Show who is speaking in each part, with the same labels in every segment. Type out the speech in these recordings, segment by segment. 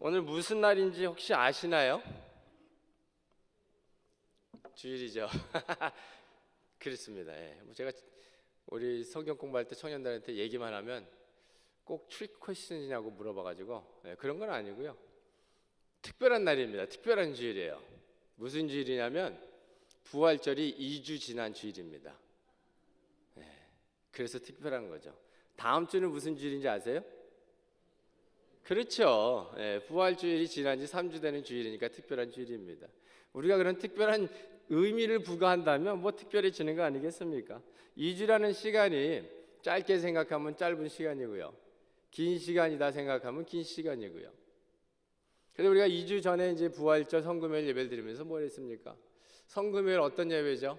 Speaker 1: 오늘 무슨 날인지 혹시 아시나요? 주일이죠. 그렇습니다. 예. 제가 우리 성경 공부할 때 청년들한테 얘기만 하면 꼭 트릭 퀘스천이냐고 물어봐가지고 그런 건 아니고요. 특별한 날입니다. 특별한 주일이에요. 무슨 주일이냐면 부활절이 2주 지난 주일입니다. 그래서 특별한 거죠. 다음 주는 무슨 주일인지 아세요? 그렇죠. 부활주일이 지난 지 3주 되는 주일이니까 특별한 주일입니다. 우리가 그런 특별한 의미를 부과한다면 뭐 특별해지는 거 아니겠습니까? 2주라는 시간이 짧게 생각하면 짧은 시간이고요, 긴 시간이다 생각하면 긴 시간이고요. 그래서 우리가 2주 전에 이제 부활절 성금요일 예배를 드리면서 뭘 했습니까? 성금요일 어떤 예배죠?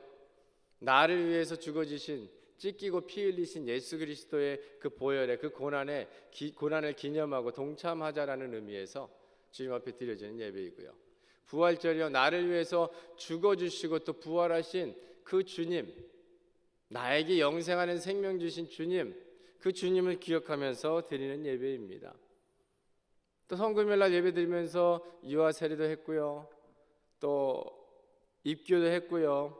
Speaker 1: 나를 위해서 죽어주신, 찢기고 피 흘리신 예수 그리스도의 그 보혈의 그 고난을 기념하고 동참하자라는 의미에서 주님 앞에 드려지는 예배이고요. 부활절이요, 나를 위해서 죽어주시고 또 부활하신 그 주님, 나에게 영생하는 생명 주신 주님, 그 주님을 기억하면서 드리는 예배입니다. 또 성금요일날 예배 드리면서 유아 세례도 했고요, 또 입교도 했고요,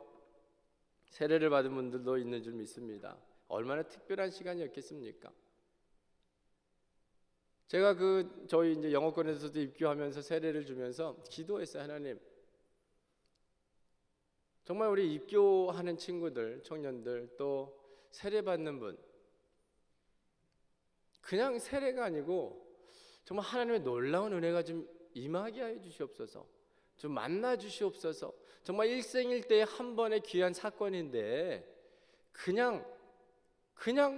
Speaker 1: 세례를 받은 분들도 있는 줄 믿습니다. 얼마나 특별한 시간이었겠습니까? 제가 저희 이제 영어권에서도 입교하면서 세례를 주면서 기도했어요. 하나님, 정말 우리 입교하는 친구들, 청년들, 또 세례 받는 분, 그냥 세례가 아니고 정말 하나님의 놀라운 은혜가 좀 임하게 하여 주시옵소서. 좀 만나 주시옵소서. 정말 일생일대의 한 번의 귀한 사건인데 그냥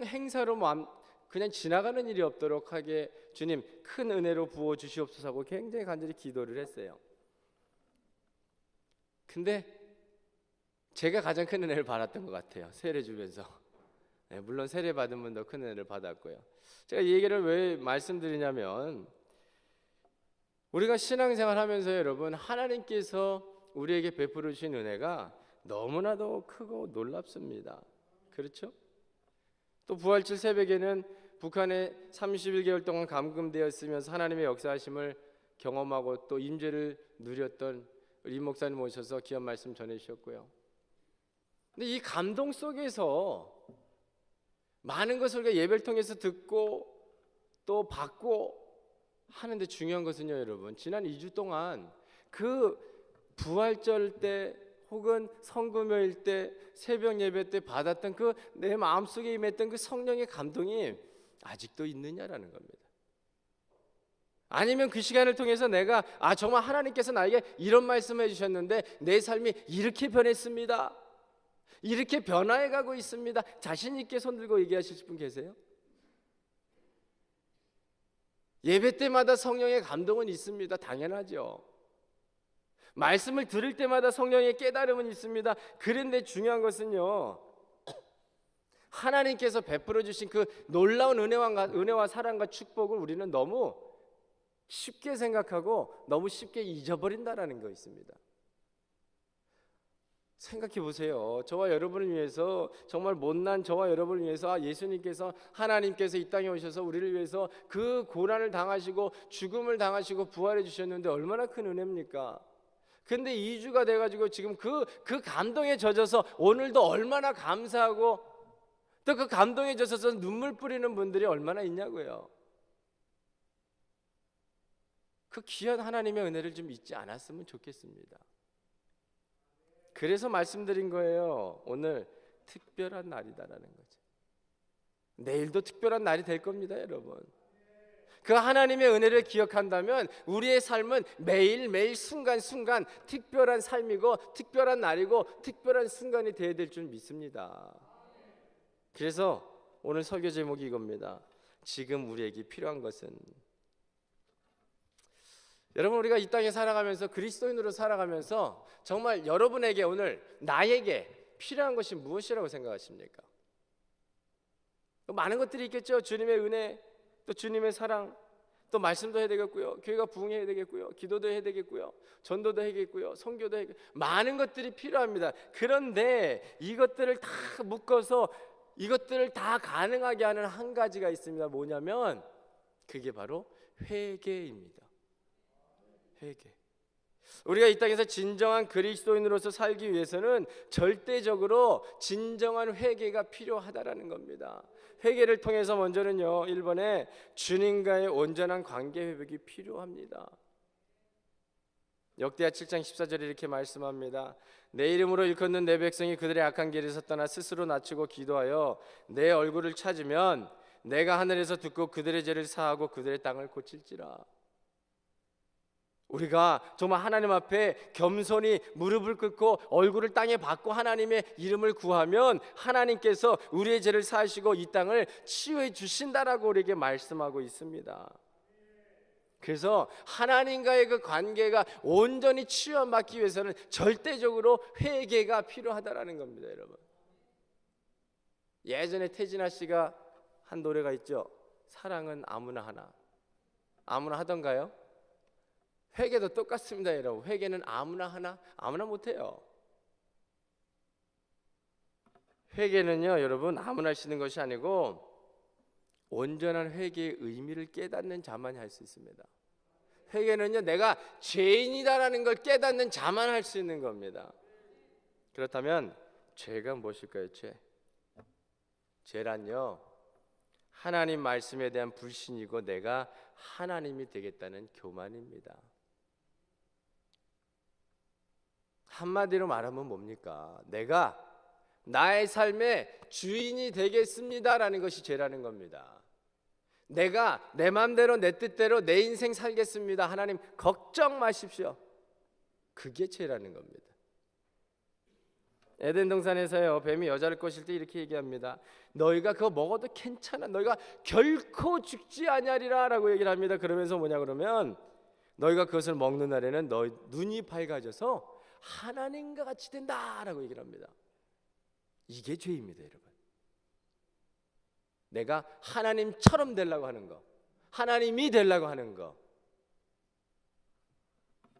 Speaker 1: 행사로 그냥 지나가는 일이 없도록 하게 주님 큰 은혜로 부어 주시옵소서 하고 굉장히 간절히 기도를 했어요. 근데 제가 가장 큰 은혜를 받았던 것 같아요. 세례 주면서. 물론 세례 받은 분도 큰 은혜를 받았고요. 제가 이 얘기를 왜 말씀드리냐면, 우리가 신앙생활 하면서 여러분, 하나님께서 우리에게 베풀어 주신 은혜가 너무나도 크고 놀랍습니다. 그렇죠? 또 부활절 새벽에는 북한에 31개월 동안 감금되었으면서 하나님의 역사하심을 경험하고 또 임재를 누렸던 우리 임 목사님 모셔서 귀한 말씀 전해주셨고요. 근데 이 감동 속에서 많은 것을 우리가 예배를 통해서 듣고 또 받고 하는데, 중요한 것은요 여러분, 지난 2주 동안 그 부활절 때 혹은 성금요일 때 새벽 예배 때 받았던 그 내 마음속에 임했던 그 성령의 감동이 아직도 있느냐라는 겁니다. 아니면 그 시간을 통해서 내가 정말 하나님께서 나에게 이런 말씀을 해주셨는데 내 삶이 이렇게 변했습니다, 이렇게 변화해 가고 있습니다, 자신 있게 손들고 얘기하실 분 계세요? 예배 때마다 성령의 감동은 있습니다. 당연하죠. 말씀을 들을 때마다 성령의 깨달음은 있습니다. 그런데 중요한 것은요, 하나님께서 베풀어 주신 그 놀라운 은혜와 사랑과 축복을 우리는 너무 쉽게 생각하고 너무 쉽게 잊어버린다라는 거 있습니다. 생각해 보세요. 저와 여러분을 위해서, 정말 못난 저와 여러분을 위해서 예수님께서, 하나님께서 이 땅에 오셔서 우리를 위해서 그 고난을 당하시고 죽음을 당하시고 부활해 주셨는데 얼마나 큰 은혜입니까? 근데 2주가 돼가지고 지금 그 감동에 젖어서 오늘도 얼마나 감사하고 또 그 감동에 젖어서 눈물 뿌리는 분들이 얼마나 있냐고요. 그 귀한 하나님의 은혜를 좀 잊지 않았으면 좋겠습니다. 그래서 말씀드린 거예요. 오늘 특별한 날이다라는 거죠. 내일도 특별한 날이 될 겁니다, 여러분. 그 하나님의 은혜를 기억한다면 우리의 삶은 매일매일 순간순간 특별한 삶이고 특별한 날이고 특별한 순간이 되어야 될 줄 믿습니다. 그래서 오늘 설교 제목이 이겁니다. 지금 우리에게 필요한 것은. 여러분, 우리가 이 땅에 살아가면서, 그리스도인으로 살아가면서 정말 여러분에게, 오늘 나에게 필요한 것이 무엇이라고 생각하십니까? 많은 것들이 있겠죠. 주님의 은혜, 또 주님의 사랑, 또 말씀도 해야 되겠고요, 교회가 부흥해야 되겠고요, 기도도 해야 되겠고요, 전도도 해야겠고요, 선교도 해야 되겠고요. 많은 것들이 필요합니다. 그런데 이것들을 다 묶어서 이것들을 다 가능하게 하는 한 가지가 있습니다. 뭐냐면 그게 바로 회개입니다. 회개. 우리가 이 땅에서 진정한 그리스도인으로서 살기 위해서는 절대적으로 진정한 회개가 필요하다라는 겁니다. 회개를 통해서 먼저는요, 1번에 주님과의 온전한 관계 회복이 필요합니다. 역대하 7장 14절에 이렇게 말씀합니다. 내 이름으로 일컫는 내 백성이 그들의 악한 길에서 떠나 스스로 낮추고 기도하여 내 얼굴을 찾으면 내가 하늘에서 듣고 그들의 죄를 사하고 그들의 땅을 고칠지라. 우리가 정말 하나님 앞에 겸손히 무릎을 꿇고 얼굴을 땅에 받고 하나님의 이름을 구하면 하나님께서 우리의 죄를 사하시고 이 땅을 치유해 주신다라고 우리에게 말씀하고 있습니다. 그래서 하나님과의 그 관계가 온전히 치유받기 위해서는 절대적으로 회개가 필요하다라는 겁니다, 여러분. 예전에 태진아 씨가 한 노래가 있죠. 사랑은 아무나 하나. 아무나 하던가요? 회개도 똑같습니다, 여러분. 회개는 아무나 하나, 아무나 못해요. 회개는요, 여러분, 아무나 할 수 있는 것이 아니고 온전한 회개의 의미를 깨닫는 자만이 할 수 있습니다. 회개는요, 내가 죄인이다라는 걸 깨닫는 자만 할 수 있는 겁니다. 그렇다면 죄가 무엇일까요? 죄란요, 하나님 말씀에 대한 불신이고 내가 하나님이 되겠다는 교만입니다. 한마디로 말하면 뭡니까? 내가 나의 삶의 주인이 되겠습니다라는 것이 죄라는 겁니다. 내가 내 마음대로 내 뜻대로 내 인생 살겠습니다. 하나님 걱정 마십시오. 그게 죄라는 겁니다. 에덴 동산에서요, 뱀이 여자를 꼬실 때 이렇게 얘기합니다. 너희가 그거 먹어도 괜찮아. 너희가 결코 죽지 아니하리라 라고 얘기를 합니다. 그러면서 뭐냐 그러면 너희가 그것을 먹는 날에는 너희 눈이 밝아져서 하나님과 같이 된다라고 얘기를 합니다. 이게 죄입니다, 여러분. 내가 하나님처럼 되려고 하는 거, 하나님이 되려고 하는 거.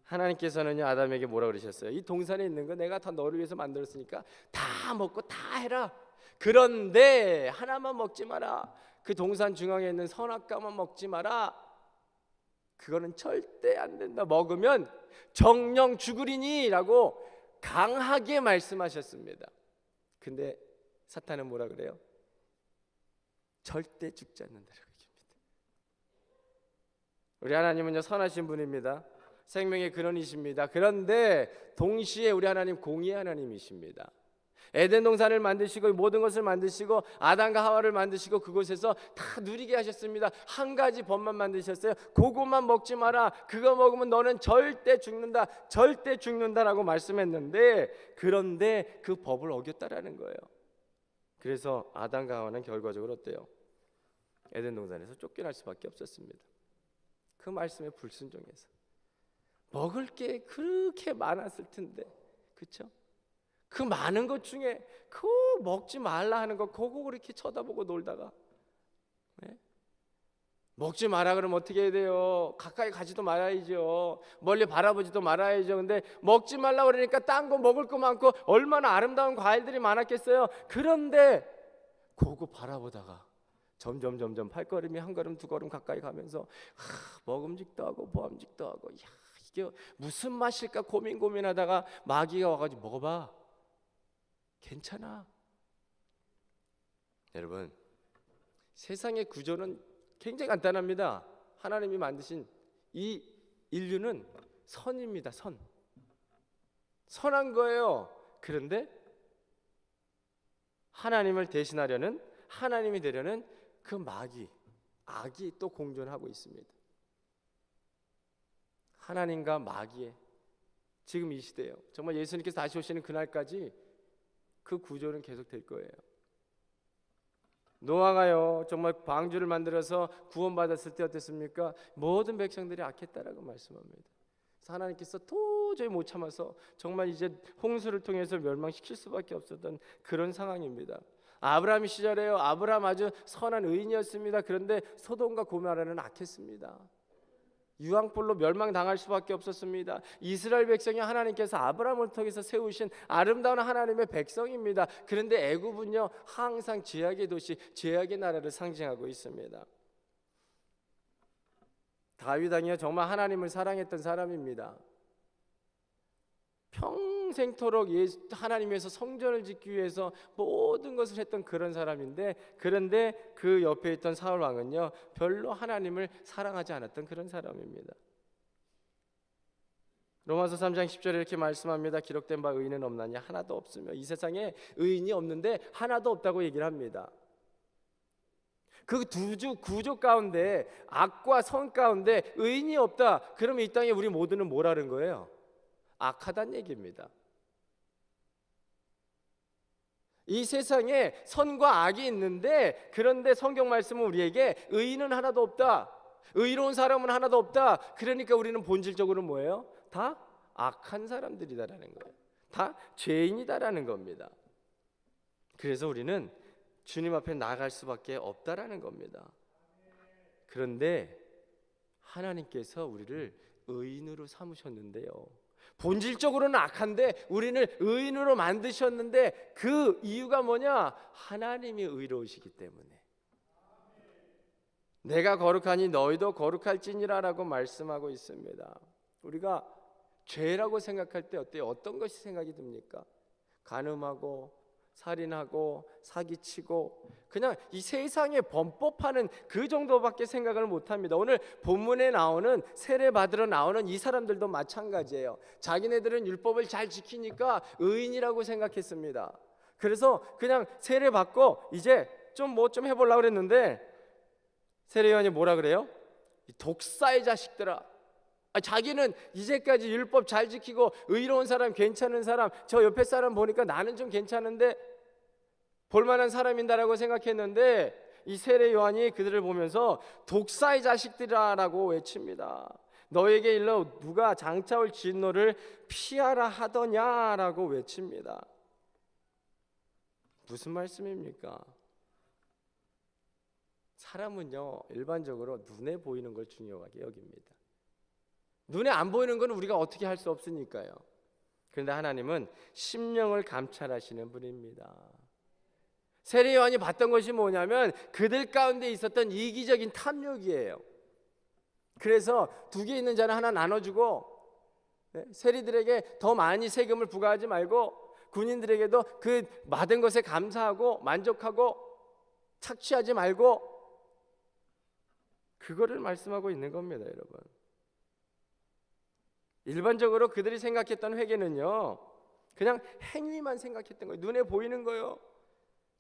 Speaker 1: 하나님께서는요, 아담에게 뭐라 그러셨어요? 이 동산에 있는 거 내가 다 너를 위해서 만들었으니까 다 먹고 다 해라. 그런데 하나만 먹지 마라. 그 동산 중앙에 있는 선악과만 먹지 마라. 그거는 절대 안 된다. 먹으면 정령 죽으리니 라고 강하게 말씀하셨습니다. 근데 사탄은 뭐라 그래요? 절대 죽지 않는다라고 얘기합니다. 우리 하나님은요, 선하신 분입니다. 생명의 근원이십니다. 그런데 동시에 우리 하나님 공의의 하나님이십니다. 에덴 동산을 만드시고 모든 것을 만드시고 아담과 하와를 만드시고 그곳에서 다 누리게 하셨습니다. 한 가지 법만 만드셨어요. 그것만 먹지 마라. 그거 먹으면 너는 절대 죽는다. 절대 죽는다라고 말씀했는데, 그런데 그 법을 어겼다라는 거예요. 그래서 아담과 하와는 결과적으로 어때요? 에덴 동산에서 쫓겨날 수밖에 없었습니다. 그 말씀에 불순종해서. 먹을 게 그렇게 많았을 텐데, 그렇죠? 그 많은 것 중에 그거 먹지 말라 하는 거 그거 그렇게 쳐다보고 놀다가, 네? 먹지 마라 그러면 어떻게 해야 돼요? 가까이 가지도 말아야죠. 멀리 바라보지도 말아야죠. 근데 먹지 말라 그러니까 딴 거 먹을 거 많고 얼마나 아름다운 과일들이 많았겠어요. 그런데 그거 바라보다가 점점 발걸음이 한 걸음 두 걸음 가까이 가면서 먹음직도 하고 보암직도 하고, 야, 이게 무슨 맛일까 고민하다가 마귀가 와가지고 먹어봐. 괜찮아. 여러분, 세상의 구조는 굉장히 간단합니다. 하나님이 만드신 이 인류는 선입니다. 선한 거예요. 그런데 하나님을 대신하려는, 하나님이 되려는 그 마귀, 악이 또 공존하고 있습니다. 하나님과 마귀의 지금 이 시대예요. 정말 예수님께서 다시 오시는 그날까지 그 구조는 계속 될 거예요. 노아가요, 정말 방주를 만들어서 구원받았을 때 어땠습니까? 모든 백성들이 악했다라고 말씀합니다. 그래서 하나님께서 도저히 못 참아서 정말 이제 홍수를 통해서 멸망시킬 수밖에 없었던 그런 상황입니다. 아브라함 시절에요, 아브라함 아주 선한 의인이었습니다. 그런데 소돔과 고모라는 악했습니다. 유황불로 멸망당할 수밖에 없었습니다. 이스라엘 백성이 하나님께서 아브라함을 통해서 세우신 아름다운 하나님의 백성입니다. 그런데 애굽은요, 항상 죄악의 도시, 죄악의 나라를 상징하고 있습니다. 다윗 왕이요 정말 하나님을 사랑했던 사람입니다. 평생토록 하나님 위해서 성전을 짓기 위해서 모든 것을 했던 그런 사람인데, 그런데 그 옆에 있던 사울 왕은요 별로 하나님을 사랑하지 않았던 그런 사람입니다. 로마서 3장 10절에 이렇게 말씀합니다. 기록된 바 의인은 없나니 하나도 없으며, 이 세상에 의인이 없는데 하나도 없다고 얘기를 합니다. 그 구조 가운데, 악과 선 가운데 의인이 없다. 그러면 이 땅에 우리 모두는 뭐라는 거예요? 악하다는 얘기입니다. 이 세상에 선과 악이 있는데, 그런데 성경 말씀은 우리에게 의인은 하나도 없다, 의로운 사람은 하나도 없다. 그러니까 우리는 본질적으로 뭐예요? 다 악한 사람들이다라는 거예요. 다 죄인이다라는 겁니다. 그래서 우리는 주님 앞에 나아갈 수밖에 없다라는 겁니다. 그런데 하나님께서 우리를 의인으로 삼으셨는데요, 본질적으로는 악한데 우리는 의인으로 만드셨는데, 그 이유가 뭐냐? 하나님이 의로우시기 때문에. 내가 거룩하니 너희도 거룩할지니라 라고 말씀하고 있습니다. 우리가 죄라고 생각할 때 어때요? 어떤 것이 생각이 듭니까? 간음하고 살인하고 사기치고, 그냥 이 세상에 범법하는 그 정도밖에 생각을 못합니다. 오늘 본문에 나오는 세례 받으러 나오는 이 사람들도 마찬가지예요. 자기네들은 율법을 잘 지키니까 의인이라고 생각했습니다. 그래서 그냥 세례 받고 이제 좀 해보려고 그랬는데, 세례요한이 뭐라 그래요? 독사의 자식들아, 자기는 이제까지 율법 잘 지키고 의로운 사람, 괜찮은 사람, 저 옆에 사람 보니까 나는 좀 괜찮은데 볼만한 사람인다라고 생각했는데, 이 세례 요한이 그들을 보면서 독사의 자식들이라고 외칩니다. 너에게 일러 누가 장차올 진노를 피하라 하더냐라고 외칩니다. 무슨 말씀입니까? 사람은요 일반적으로 눈에 보이는 걸 중요하게 여깁니다. 눈에 안 보이는 건 우리가 어떻게 할 수 없으니까요. 그런데 하나님은 심령을 감찰하시는 분입니다. 세례 요한이 봤던 것이 뭐냐면 그들 가운데 있었던 이기적인 탐욕이에요. 그래서 두 개 있는 자는 하나 나눠주고, 세리들에게 더 많이 세금을 부과하지 말고 군인들에게도 그 받은 것에 감사하고 만족하고 착취하지 말고, 그거를 말씀하고 있는 겁니다, 여러분. 일반적으로 그들이 생각했던 회개는요 그냥 행위만 생각했던 거예요. 눈에 보이는 거예요.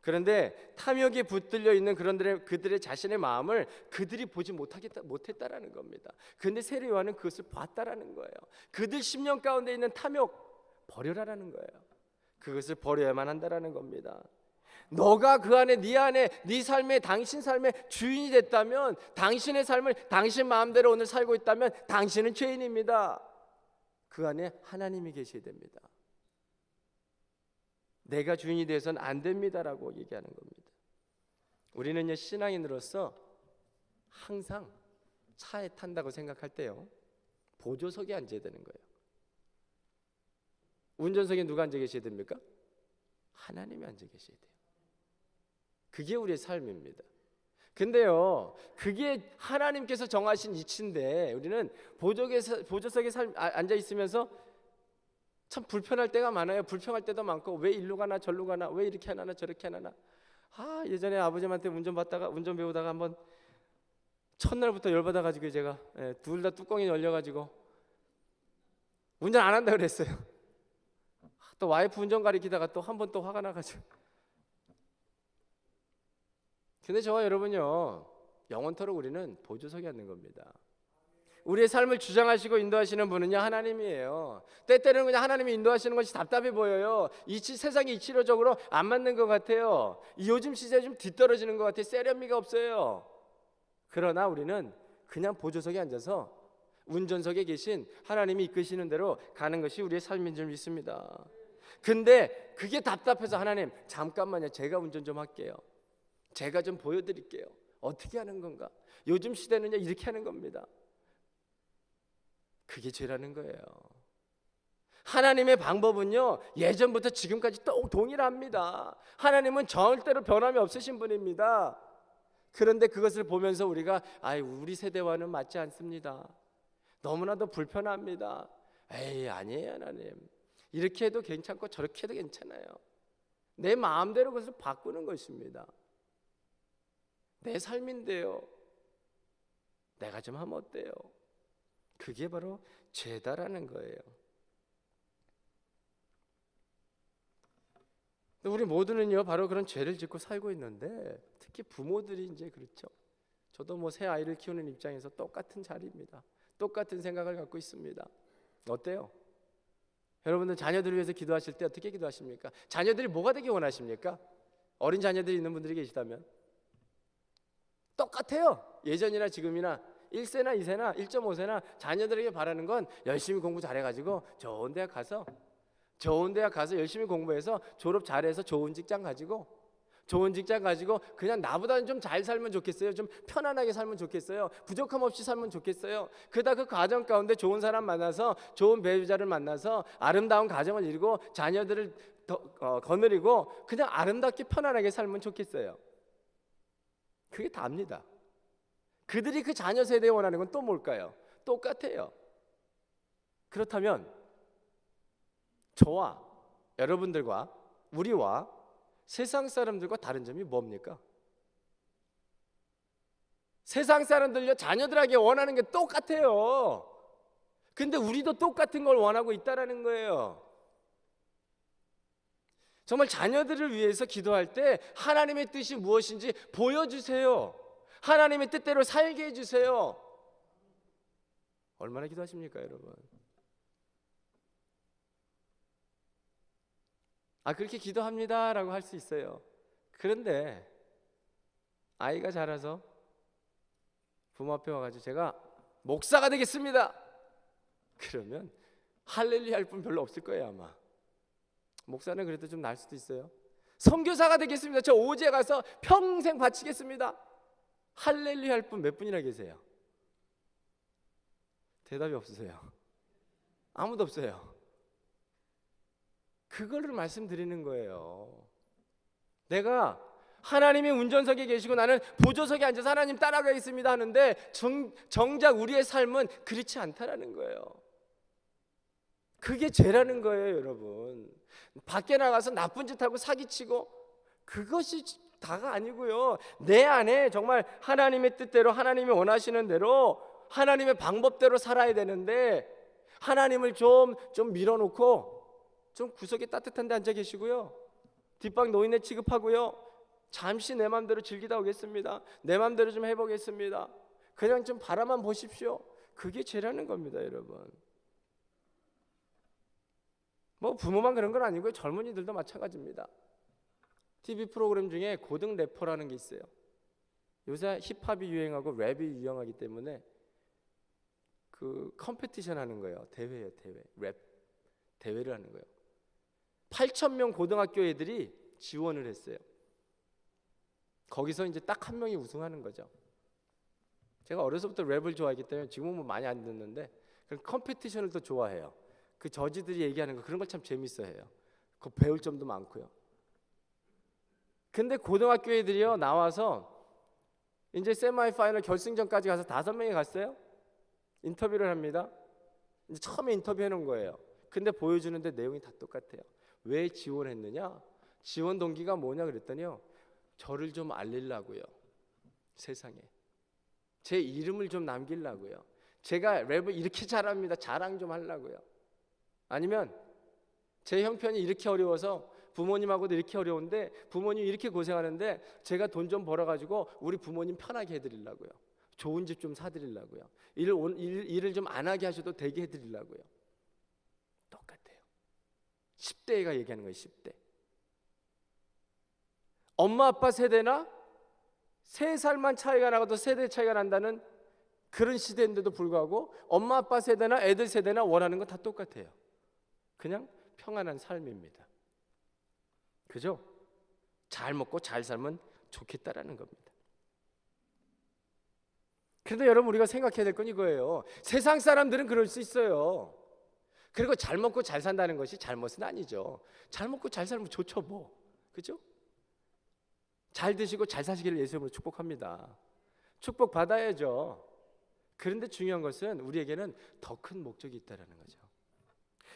Speaker 1: 그런데 탐욕에 붙들려 있는 그들의 자신의 마음을 그들이 보지 못했다라는 겁니다. 그런데 세례 요한은 그것을 봤다라는 거예요. 그들 심령 가운데 있는 탐욕 버려라라는 거예요. 그것을 버려야만 한다라는 겁니다. 너가 그 안에, 네 안에, 네 삶에, 당신 삶의 주인이 됐다면, 당신의 삶을 당신 마음대로 오늘 살고 있다면 당신은 죄인입니다. 그 안에 하나님이 계셔야 됩니다. 내가 주인이 되어서는 안 됩니다라고 얘기하는 겁니다. 우리는요 신앙인으로서 항상 차에 탄다고 생각할 때요 보조석에 앉아야 되는 거예요. 운전석에 누가 앉아 계셔야 됩니까? 하나님이 앉아 계셔야 돼요. 그게 우리의 삶입니다. 근데요 그게 하나님께서 정하신 이치인데, 우리는 보조석에 앉아 있으면서 참 불편할 때가 많아요. 불평할 때도 많고, 왜 일로 가나 절로 가나, 왜 이렇게 하나 저렇게 하나. 예전에 아버님한테 운전 배우다가 한번 첫날부터 열받아가지고 제가 둘 다 뚜껑이 열려가지고 운전 안 한다 그랬어요. 또 와이프 운전 가리키다가 또 한 번 또 화가 나가지고. 근데 저와 여러분요 영원토록 우리는 보조석에 앉는 겁니다. 우리의 삶을 주장하시고 인도하시는 분은요 하나님이에요. 때때로는 그냥 하나님이 인도하시는 것이 답답해 보여요. 세상이 이치로적으로 안 맞는 것 같아요. 요즘 시대에 좀 뒤떨어지는 것 같아요. 세련미가 없어요. 그러나 우리는 그냥 보조석에 앉아서 운전석에 계신 하나님이 이끄시는 대로 가는 것이 우리의 삶인 줄 믿습니다. 근데 그게 답답해서, 하나님 잠깐만요, 제가 운전 좀 할게요, 제가 좀 보여드릴게요, 어떻게 하는 건가? 요즘 시대는요 이렇게 하는 겁니다. 그게 죄라는 거예요. 하나님의 방법은요 예전부터 지금까지 또 동일합니다. 하나님은 절대로 변함이 없으신 분입니다. 그런데 그것을 보면서 우리가 우리 세대와는 맞지 않습니다. 너무나도 불편합니다. 에이, 아니에요 하나님. 이렇게 해도 괜찮고 저렇게 해도 괜찮아요. 내 마음대로 그것을 바꾸는 것입니다. 내 삶인데요. 내가 좀 하면 어때요? 그게 바로 죄다라는 거예요. 우리 모두는요 바로 그런 죄를 짓고 살고 있는데, 특히 부모들이 이제 그렇죠. 저도 뭐 새 아이를 키우는 입장에서 똑같은 자리입니다. 똑같은 생각을 갖고 있습니다. 어때요? 여러분들 자녀들을 위해서 기도하실 때 어떻게 기도하십니까? 자녀들이 뭐가 되기 원하십니까? 어린 자녀들이 있는 분들이 계시다면 똑같아요. 예전이나 지금이나 1세나 2세나 1.5세나 자녀들에게 바라는 건 열심히 공부 잘해가지고 좋은 대학 가서 열심히 공부해서 졸업 잘해서 좋은 직장 가지고 그냥 나보다는 좀 잘 살면 좋겠어요. 좀 편안하게 살면 좋겠어요. 부족함 없이 살면 좋겠어요. 그러다 그 가정 가운데 좋은 사람 만나서, 좋은 배우자를 만나서 아름다운 가정을 이루고 자녀들을 거느리고 그냥 아름답게 편안하게 살면 좋겠어요. 그게 답니다. 그들이 그 자녀 세대에 원하는 건 또 뭘까요? 똑같아요. 그렇다면 저와 여러분들과 우리와 세상 사람들과 다른 점이 뭡니까? 세상 사람들요 자녀들에게 원하는 게 똑같아요. 근데 우리도 똑같은 걸 원하고 있다라는 거예요. 정말 자녀들을 위해서 기도할 때 하나님의 뜻이 무엇인지 보여주세요. 하나님의 뜻대로 살게 해주세요. 얼마나 기도하십니까 여러분? 그렇게 기도합니다 라고 할 수 있어요. 그런데 아이가 자라서 부모 앞에 와가지고 제가 목사가 되겠습니다 그러면 할렐루야 할 분 별로 없을 거예요. 아마 목사는 그래도 좀 나을 수도 있어요. 선교사가 되겠습니다, 저 오지에 가서 평생 바치겠습니다, 할렐루야 할 분 몇 분이나 계세요? 대답이 없으세요. 아무도 없어요. 그거를 말씀드리는 거예요. 내가 하나님이 운전석에 계시고 나는 보조석에 앉아서 하나님 따라가겠습니다 하는데 정작 우리의 삶은 그렇지 않다라는 거예요. 그게 죄라는 거예요 여러분. 밖에 나가서 나쁜 짓 하고 사기치고 그것이 다가 아니고요. 내 안에 정말 하나님의 뜻대로, 하나님이 원하시는 대로, 하나님의 방법대로 살아야 되는데 하나님을 좀 밀어놓고 좀 구석에 따뜻한 데 앉아 계시고요, 뒷방 노인네 취급하고요, 잠시 내 맘대로 즐기다 오겠습니다, 내 맘대로 좀 해보겠습니다, 그냥 좀 바라만 보십시오. 그게 죄라는 겁니다 여러분. 뭐 부모만 그런 건 아니고요, 젊은이들도 마찬가지입니다. TV 프로그램 중에 고등 래퍼라는 게 있어요. 요새 힙합이 유행하고 랩이 유행하기 때문에 그 컴피티션 하는 거예요. 대회예요, 대회. 랩 대회를 하는 거예요. 8,000명 고등학교 애들이 지원을 했어요. 거기서 이제 딱 한 명이 우승하는 거죠. 제가 어려서부터 랩을 좋아했기 때문에 지금은 뭐 많이 안 듣는데 그런 컴피티션을 더 좋아해요. 그 저지들이 얘기하는 거 그런 걸 참 재밌어해요. 그 배울 점도 많고요. 근데 고등학교 애들이요 나와서 이제 세미파이널 결승전까지 가서 5명이 갔어요. 인터뷰를 합니다. 이제 처음에 인터뷰해 놓은 거예요. 근데 보여주는데 내용이 다 똑같아요. 왜 지원했느냐? 지원 동기가 뭐냐 그랬더니요, 저를 좀 알리려고요, 세상에 제 이름을 좀 남기려고요, 제가 랩을 이렇게 잘합니다 자랑 좀 하려고요, 아니면 제 형편이 이렇게 어려워서 부모님하고도 이렇게 어려운데 부모님 이렇게 고생하는데 제가 돈 좀 벌어가지고 우리 부모님 편하게 해드리려고요, 좋은 집 좀 사드리려고요, 일을 좀 안 하게 하셔도 되게 해드리려고요. 똑같아요. 10대가 얘기하는 거예요. 10대. 엄마 아빠 세대나 3살만 차이가 나고도 세대 차이가 난다는 그런 시대인데도 불구하고 엄마 아빠 세대나 애들 세대나 원하는 건 다 똑같아요. 그냥 평안한 삶입니다. 그죠? 잘 먹고 잘 살면 좋겠다라는 겁니다. 그런데 여러분 우리가 생각해야 될 건 이거예요. 세상 사람들은 그럴 수 있어요. 그리고 잘 먹고 잘 산다는 것이 잘못은 아니죠. 잘 먹고 잘 살면 좋죠 뭐. 그죠? 잘 드시고 잘 사시기를 예수 이름으로 축복합니다. 축복 받아야죠. 그런데 중요한 것은 우리에게는 더 큰 목적이 있다라는 거죠.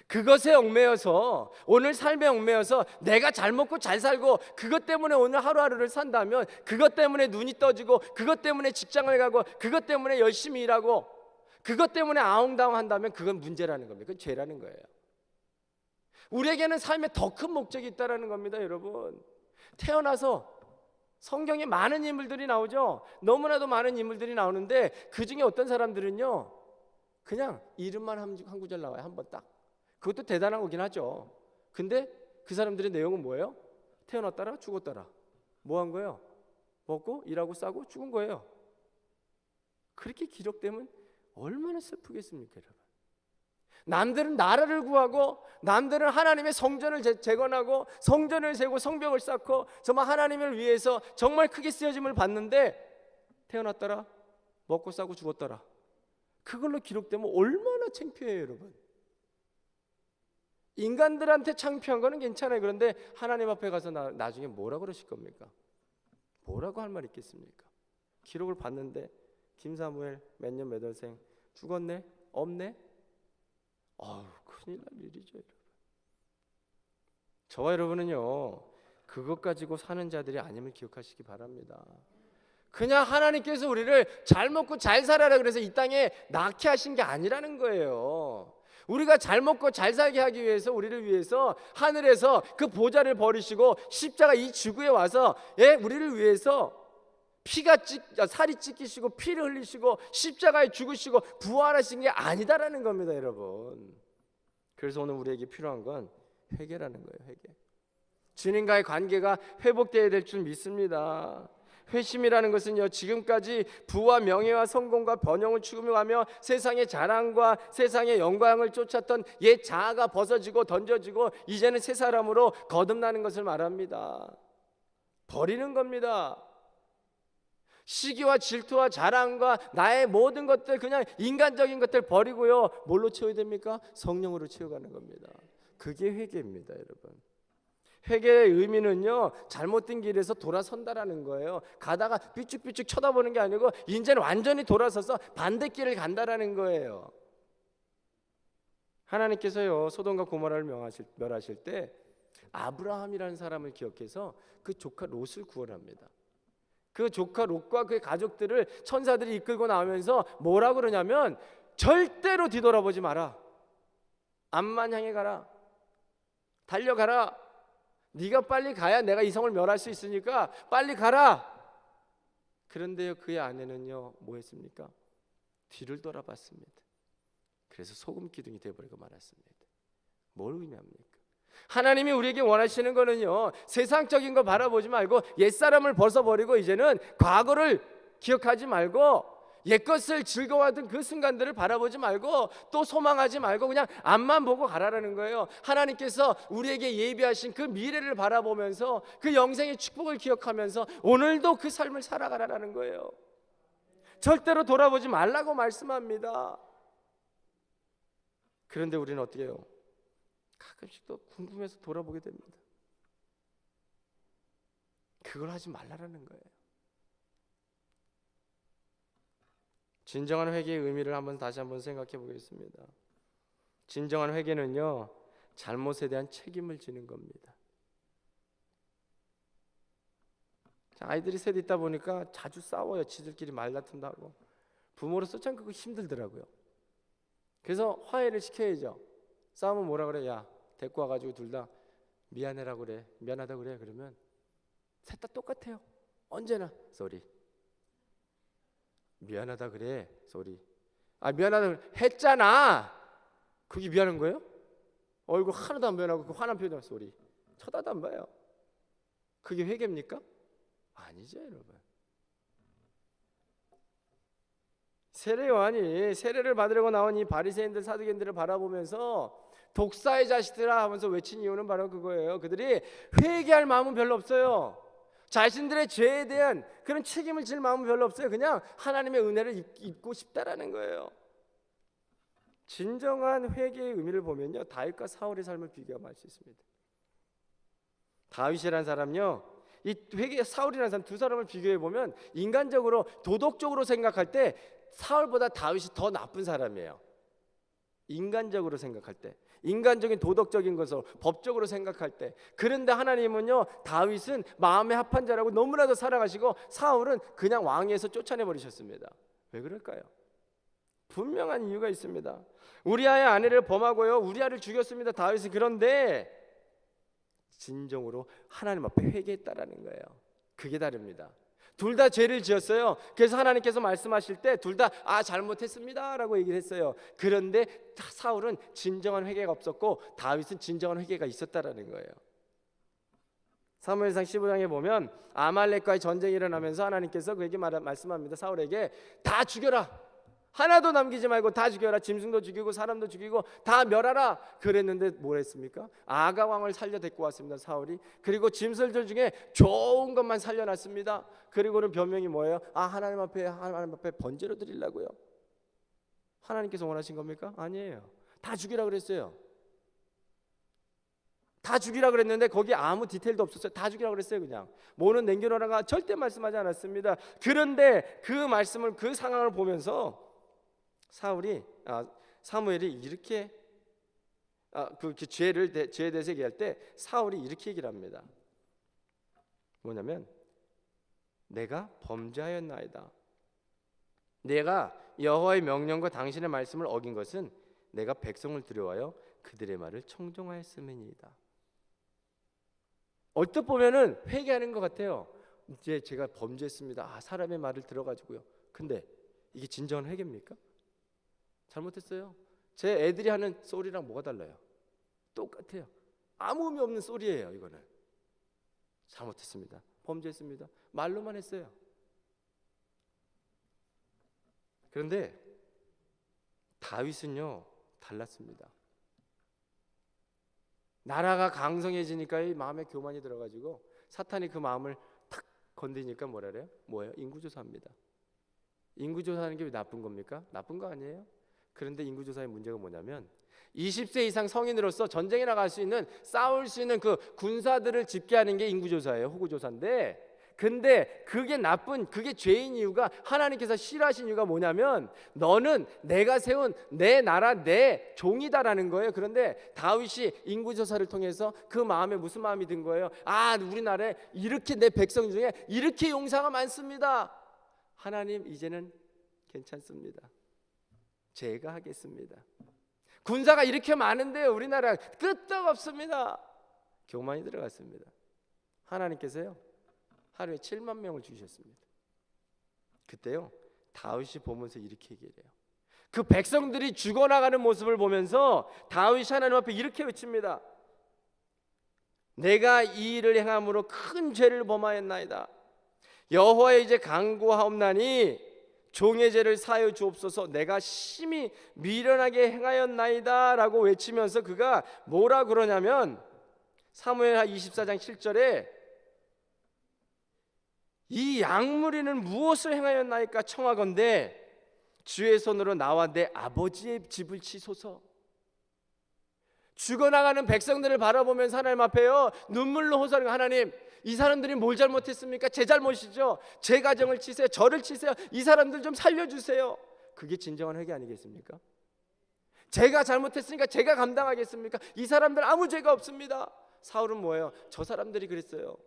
Speaker 1: 그것에 얽매여서, 오늘 삶에 얽매여서 내가 잘 먹고 잘 살고 그것 때문에 오늘 하루하루를 산다면, 그것 때문에 눈이 떠지고 그것 때문에 직장을 가고 그것 때문에 열심히 일하고 그것 때문에 아웅다웅 한다면 그건 문제라는 겁니다. 그건 죄라는 거예요. 우리에게는 삶에 더 큰 목적이 있다라는 겁니다. 여러분, 태어나서 성경에 많은 인물들이 나오죠. 너무나도 많은 인물들이 나오는데 그 중에 어떤 사람들은요, 그냥 이름만 한 구절 나와요. 한 번 딱. 그것도 대단한 거긴 하죠. 근데 그 사람들의 내용은 뭐예요? 태어났다라 죽었다라. 뭐 한 거예요? 먹고 일하고 싸고 죽은 거예요. 그렇게 기록되면 얼마나 슬프겠습니까, 여러분? 남들은 나라를 구하고, 남들은 하나님의 성전을 재건하고 성전을 세고 성벽을 쌓고 정말 하나님을 위해서 정말 크게 쓰여짐을 받는데 태어났다라 먹고 싸고 죽었다라. 그걸로 기록되면 얼마나 창피해요, 여러분. 인간들한테 창피한 거는 괜찮아요. 그런데 하나님 앞에 가서 나중에 뭐라 그러실 겁니까? 뭐라고 할 말 있겠습니까? 기록을 봤는데 김사무엘 몇 년 몇 월생 죽었네? 없네? 큰일 날 일이죠, 여러분. 저와 여러분은요, 그것 가지고 사는 자들이 아님을 기억하시기 바랍니다. 그냥 하나님께서 우리를 잘 먹고 잘 살아라 그래서 이 땅에 낳게 하신 게 아니라는 거예요. 우리가 잘 먹고 잘 살게 하기 위해서, 우리를 위해서 하늘에서 그 보좌를 버리시고 십자가 이 지구에 와서 우리를 위해서 살이 찢기시고 피를 흘리시고 십자가에 죽으시고 부활하신 게 아니다라는 겁니다, 여러분. 그래서 오늘 우리에게 필요한 건 회개라는 거예요. 회개. 주님과의 관계가 회복되어야 될 줄 믿습니다. 회심이라는 것은요, 지금까지 부와 명예와 성공과 번영을 추구하며 세상의 자랑과 세상의 영광을 쫓았던 옛 자아가 벗어지고 던져지고 이제는 새 사람으로 거듭나는 것을 말합니다. 버리는 겁니다. 시기와 질투와 자랑과 나의 모든 것들, 그냥 인간적인 것들 버리고요, 뭘로 채워야 됩니까? 성령으로 채워가는 겁니다. 그게 회개입니다, 여러분. 회개의 의미는요, 잘못된 길에서 돌아선다라는 거예요. 가다가 삐죽삐죽 쳐다보는 게 아니고 이제는 완전히 돌아서서 반대길을 간다라는 거예요. 하나님께서요, 소돔과 고모라를 멸하실 때 아브라함이라는 사람을 기억해서 그 조카 롯을 구원합니다. 그 조카 롯과 그의 가족들을 천사들이 이끌고 나오면서 뭐라고 그러냐면, 절대로 뒤돌아보지 마라. 앞만 향해 가라. 달려가라. 네가 빨리 가야 내가 이 성을 멸할 수 있으니까 빨리 가라. 그런데요, 그의 아내는요, 뭐 했습니까? 뒤를 돌아봤습니다. 그래서 소금 기둥이 되어버리고 말았습니다. 뭘 의미합니까? 하나님이 우리에게 원하시는 거는요, 세상적인 거 바라보지 말고 옛사람을 벗어버리고 이제는 과거를 기억하지 말고 옛것을 즐거워하던 그 순간들을 바라보지 말고 또 소망하지 말고 그냥 앞만 보고 가라라는 거예요. 하나님께서 우리에게 예비하신 그 미래를 바라보면서 그 영생의 축복을 기억하면서 오늘도 그 삶을 살아가라라는 거예요. 절대로 돌아보지 말라고 말씀합니다. 그런데 우리는 어떻게 해요? 가끔씩 또 궁금해서 돌아보게 됩니다. 그걸 하지 말라라는 거예요. 진정한 회개의 의미를 다시 한번 생각해 보겠습니다. 진정한 회개는요, 잘못에 대한 책임을 지는 겁니다. 아이들이 셋 있다 보니까 자주 싸워요. 지들끼리 말다툼도 하고. 부모로서 참 그거 힘들더라고요. 그래서 화해를 시켜야죠. 싸우면 뭐라 그래? 야, 데리고 와가지고 둘 다 미안해라고 그래, 미안하다 그래. 그러면 셋 다 똑같아요. 언제나 쏘리. 미안하다 그래, 쏘리. 미안하다 그래. 했잖아. 그게 미안한 거예요? 얼굴 하나도 안 변하고 그 화난 표정, 쏘리. 쳐다도 안 봐요. 그게 회개입니까? 아니죠, 여러분. 세례 요한이 세례를 받으려고 나온 이 바리새인들 사두개인들을 바라보면서 독사의 자식들아 하면서 외친 이유는 바로 그거예요. 그들이 회개할 마음은 별로 없어요. 자신들의 죄에 대한 그런 책임을 질 마음은 별로 없어요. 그냥 하나님의 은혜를 입고 싶다라는 거예요. 진정한 회개의 의미를 보면요, 다윗과 사울의 삶을 비교하면 알 수 있습니다. 다윗이라는 사람요, 이 회개 사울이라는 사람 두 사람을 비교해 보면 인간적으로 도덕적으로 생각할 때 사울보다 다윗이 더 나쁜 사람이에요. 인간적으로 생각할 때, 인간적인 도덕적인 것을 법적으로 생각할 때. 그런데 하나님은요, 다윗은 마음에 합한 자라고 너무나도 사랑하시고 사울은 그냥 왕위에서 쫓아내 버리셨습니다. 왜 그럴까요? 분명한 이유가 있습니다. 우리아의 아내를 범하고요, 우리아를 죽였습니다, 다윗이. 그런데 진정으로 하나님 앞에 회개했다라는 거예요. 그게 다릅니다. 둘 다 죄를 지었어요. 그래서 하나님께서 말씀하실 때 둘 다 잘못했습니다 라고 얘기를 했어요. 그런데 사울은 진정한 회개가 없었고 다윗은 진정한 회개가 있었다라는 거예요. 사무엘상 15장에 보면 아말렉과의 전쟁이 일어나면서 하나님께서 그에게 말씀합니다. 사울에게 다 죽여라, 하나도 남기지 말고 다 죽여라, 짐승도 죽이고 사람도 죽이고 다 멸하라. 그랬는데 뭘 했습니까? 아가 왕을 살려 데리고 왔습니다, 사울이. 그리고 짐승들 중에 좋은 것만 살려놨습니다. 그리고는 변명이 뭐예요? 하나님 앞에 번제로 드리려고요. 하나님께서 원하신 겁니까? 아니에요. 다 죽이라 그랬어요. 다 죽이라 그랬는데 거기 아무 디테일도 없었어요. 다 죽이라 그랬어요. 그냥 뭐는 남겨놓으라가 절대 말씀하지 않았습니다. 그런데 그 말씀을, 그 상황을 보면서 사무엘이 이렇게 죄에 대해서 얘기할 때 사울이 이렇게 얘기를 합니다. 뭐냐면 내가 범죄하였나이다. 내가 여호와의 명령과 당신의 말씀을 어긴 것은 내가 백성을 두려워하여 그들의 말을 청종하였음이니이다. 얼뜻 보면은 회개하는 것 같아요. 이제 제가 범죄했습니다. 사람의 말을 들어가지고요. 근데 이게 진정한 회개입니까? 잘못했어요. 제 애들이 하는 소리랑 뭐가 달라요? 똑같아요. 아무 의미 없는 소리예요. 이거는 잘못했습니다, 범죄했습니다, 말로만 했어요. 그런데 다윗은요 달랐습니다. 나라가 강성해지니까 이 마음에 교만이 들어가지고 사탄이 그 마음을 탁 건드니까 뭐라 그래요? 뭐예요? 인구조사합니다. 인구조사하는 게 왜 나쁜 겁니까? 나쁜 거 아니에요? 그런데 인구조사의 문제가 뭐냐면 20세 이상 성인으로서 전쟁에 나갈 수 있는, 싸울 수 있는 그 군사들을 집계하는 게 인구조사예요. 호구조사인데, 근데 그게 죄인 이유가, 하나님께서 싫어하신 이유가 뭐냐면 너는 내가 세운 내 나라 내 종이다라는 거예요. 그런데 다윗이 인구조사를 통해서 그 마음에 무슨 마음이 든 거예요? 우리나라에 이렇게 내 백성 중에 이렇게 용사가 많습니다. 하나님 이제는 괜찮습니다. 제가 하겠습니다. 군사가 이렇게 많은데요, 우리나라 끄떡없습니다. 교만이 들어갔습니다. 하나님께서요 하루에 7만 명을 주셨습니다. 그때요 다윗이 보면서 이렇게 얘기해요. 그 백성들이 죽어나가는 모습을 보면서 다윗이 하나님 앞에 이렇게 외칩니다. 내가 이 일을 행함으로 큰 죄를 범하였나이다. 여호와의 이제 간구하옵나니 종의 죄를 사하여 주옵소서. 내가 심히 미련하게 행하였나이다 라고 외치면서 그가 뭐라 그러냐면 사무엘 24장 7절에 이 양무리는 무엇을 행하였나이까 청하건대 주의 손으로 나와 내 아버지의 집을 치소서. 죽어나가는 백성들을 바라보면서 하나님 앞에요 눈물로 호소하는, 하나님 이 사람들이 뭘 잘못했습니까? 제 잘못이죠. 제 가정을 치세요, 저를 치세요, 이 사람들 좀 살려주세요. 그게 진정한 회개 아니겠습니까? 제가 잘못했으니까 제가 감당하겠습니까? 이 사람들 아무 죄가 없습니다. 사울은 뭐예요? 저 사람들이 그랬어요.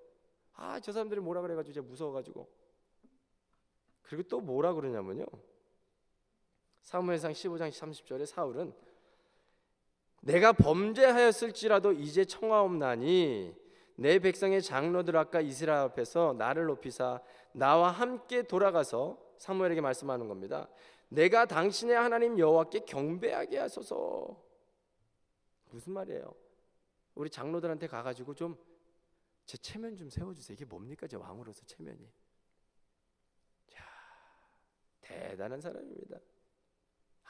Speaker 1: 저 사람들이 뭐라 그래가지고 제가 무서워가지고. 그리고 또 뭐라 그러냐면요, 사무엘상 15장 30절에 사울은 내가 범죄하였을지라도 이제 청하옵나니 내 백성의 장로들 아까 이스라엘 앞에서 나를 높이사 나와 함께 돌아가서, 사무엘에게 말씀하는 겁니다. 내가 당신의 하나님 여호와께 경배하게 하소서. 무슨 말이에요? 우리 장로들한테 가가지고 좀 제 체면 좀 세워주세요. 이게 뭡니까? 제 왕으로서 체면이. 자, 대단한 사람입니다.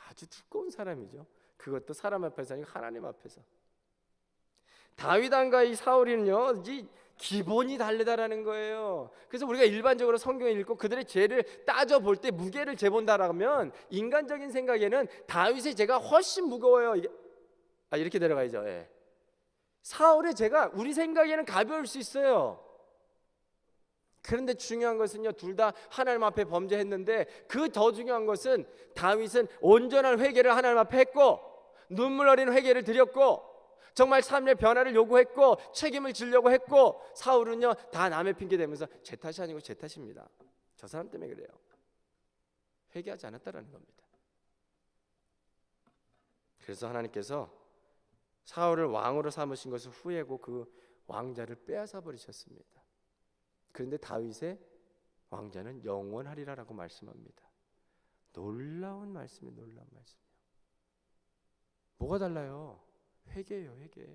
Speaker 1: 아주 두꺼운 사람이죠. 그것도 사람 앞에서 아니고 하나님 앞에서. 다윗 왕과 이 사울이는요 이 기본이 다르다라는 거예요. 그래서 우리가 일반적으로 성경을 읽고 그들의 죄를 따져볼 때 무게를 재본다라면 인간적인 생각에는 다윗의 죄가 훨씬 무거워요. 이렇게 내려가야죠. 사울의 죄가 우리 생각에는 가벼울 수 있어요. 그런데 중요한 것은요, 둘 다 하나님 앞에 범죄했는데 그 더 중요한 것은 다윗은 온전한 회개를 하나님 앞에 했고 눈물 어린 회개를 드렸고 정말 삶의 변화를 요구했고 책임을 지려고 했고, 사울은요 다 남의 핑계 대면서 제 탓이 아니고 제 탓입니다, 저 사람 때문에 그래요, 회개하지 않았다라는 겁니다. 그래서 하나님께서 사울을 왕으로 삼으신 것을 후회하고 그 왕자를 빼앗아 버리셨습니다. 그런데 다윗의 왕자는 영원하리라라고 말씀합니다. 놀라운 말씀이에요. 놀라운 말씀이에요. 뭐가 달라요? 회개예요. 회개.